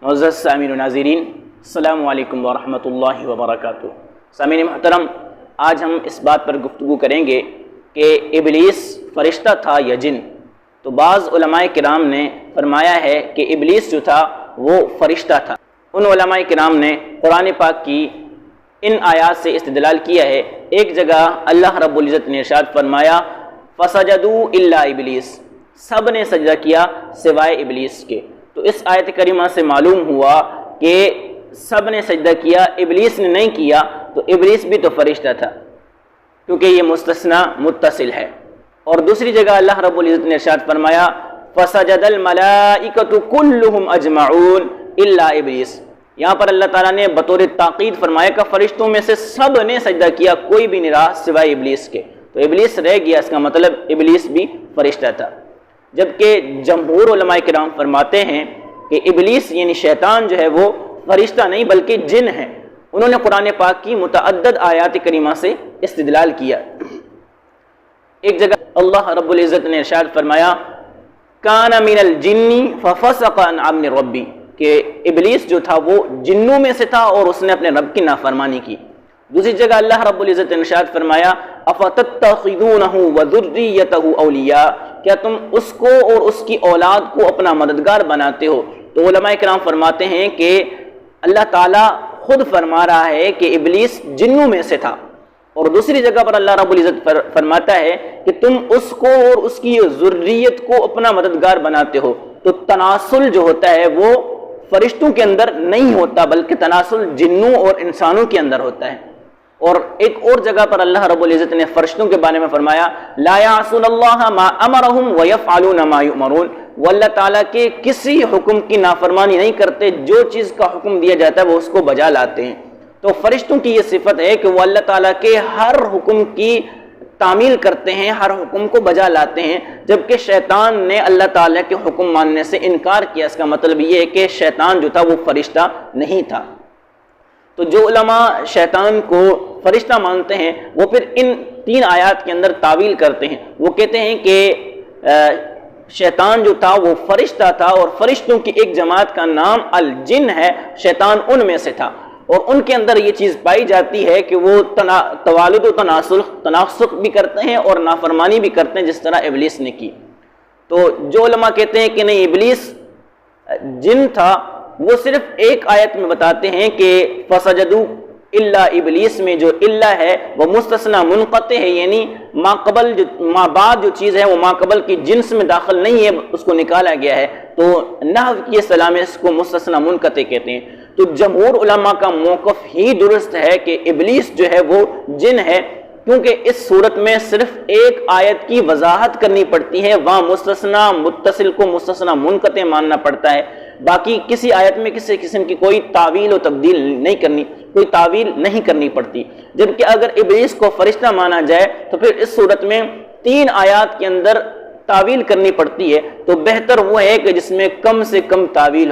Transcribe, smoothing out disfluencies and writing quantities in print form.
معزز سامعین و ناظرین، السلام علیکم ورحمۃ اللہ وبرکاتہ۔ سامعین محترم، آج ہم اس بات پر گفتگو کریں گے کہ ابلیس فرشتہ تھا یا جن۔ تو بعض علماء کرام نے فرمایا ہے کہ ابلیس جو تھا وہ فرشتہ تھا۔ ان علماء کرام نے قرآن پاک کی ان آیات سے استدلال کیا ہے۔ ایک جگہ اللہ رب العزت نے ارشاد فرمایا فسجدوا الا ابلیس، سب نے سجدہ کیا سوائے ابلیس کے۔ تو اس آیت کریمہ سے معلوم ہوا کہ سب نے سجدہ کیا، ابلیس نے نہیں کیا، تو ابلیس بھی تو فرشتہ تھا کیونکہ یہ مستثنی متصل ہے۔ اور دوسری جگہ اللہ رب العزت نے ارشاد فرمایا فسجد الملائکۃ کلھم اجمعون الا ابلیس۔ یہاں پر اللہ تعالیٰ نے بطور تاکید فرمایا کہ فرشتوں میں سے سب نے سجدہ کیا، کوئی بھی نہیں رہا سوائے ابلیس کے۔ تو ابلیس رہ گیا، اس کا مطلب ابلیس بھی فرشتہ تھا۔ جبکہ جمہور علماء کرام فرماتے ہیں کہ ابلیس یعنی شیطان جو ہے وہ فرشتہ نہیں بلکہ جن ہے۔ انہوں نے قرآن پاک کی متعدد آیات کریمہ سے استدلال کیا۔ ایک جگہ اللہ رب العزت نے ارشاد فرمایا کان من الجن ففسق عن امر ربی، کہ ابلیس جو تھا وہ جنوں میں سے تھا اور اس نے اپنے رب کی نافرمانی کی۔ دوسری جگہ اللہ رب العزت نے ارشاد فرمایا افتتخذونہ وذریتہ اولیاء، کیا تم اس کو اور اس کی اولاد کو اپنا مددگار بناتے ہو؟ تو علماء کرام فرماتے ہیں کہ اللہ تعالیٰ خود فرما رہا ہے کہ ابلیس جنوں میں سے تھا، اور دوسری جگہ پر اللہ رب العزت فرماتا ہے کہ تم اس کو اور اس کی ذریت کو اپنا مددگار بناتے ہو۔ تو تناسل جو ہوتا ہے وہ فرشتوں کے اندر نہیں ہوتا بلکہ تناسل جنوں اور انسانوں کے اندر ہوتا ہے۔ اور ایک اور جگہ پر اللہ رب العزت نے فرشتوں کے بارے میں فرمایا لا یعصون اللہ ما امرہم ویفعلون ما یؤمرون، وہ اللہ تعالیٰ کے کسی حکم کی نافرمانی نہیں کرتے، جو چیز کا حکم دیا جاتا ہے وہ اس کو بجا لاتے ہیں۔ تو فرشتوں کی یہ صفت ہے کہ وہ اللہ تعالیٰ کے ہر حکم کی تعمیل کرتے ہیں، ہر حکم کو بجا لاتے ہیں، جبکہ شیطان نے اللہ تعالیٰ کے حکم ماننے سے انکار کیا۔ اس کا مطلب یہ ہے کہ شیطان جو تھا وہ فرشتہ نہیں تھا۔ تو جو علماء شیطان کو فرشتہ مانتے ہیں وہ پھر ان تین آیات کے اندر تعویل کرتے ہیں۔ وہ کہتے ہیں کہ شیطان جو تھا وہ فرشتہ تھا، اور فرشتوں کی ایک جماعت کا نام الجن ہے، شیطان ان میں سے تھا، اور ان کے اندر یہ چیز پائی جاتی ہے کہ وہ توالد و تناسخ بھی کرتے ہیں اور نافرمانی بھی کرتے ہیں، جس طرح ابلیس نے کی۔ تو جو علماء کہتے ہیں کہ نہیں ابلیس جن تھا، وہ صرف ایک آیت میں بتاتے ہیں کہ فسجدوا الا ابلیس میں جو الا ہے وہ مستثنی منقطع ہے، یعنی ما بعد جو چیز ہے وہ ما قبل کی جنس میں داخل نہیں ہے، اس کو نکالا گیا ہے۔ تو نحو کی اصطلاح میں اس کو مستثنی منقطع کہتے ہیں۔ تو جمہور علماء کا موقف ہی درست ہے کہ ابلیس جو ہے وہ جن ہے، کیونکہ اس صورت میں صرف ایک آیت کی وضاحت کرنی پڑتی ہے، وہاں مستثنی متصل کو مستثنی منقطع ماننا پڑتا ہے۔ باقی کسی آیت میں کسی قسم کی کوئی تعویل و تبدیل نہیں کرنی، کوئی تعویل نہیں کرنی پڑتی۔ جبکہ اگر ابلیس کو فرشتہ مانا جائے تو پھر اس صورت میں تین آیات کے اندر تعویل کرنی پڑتی ہے، تو بہتر وہ ہے کہ جس میں کم سے کم تعویل ہو۔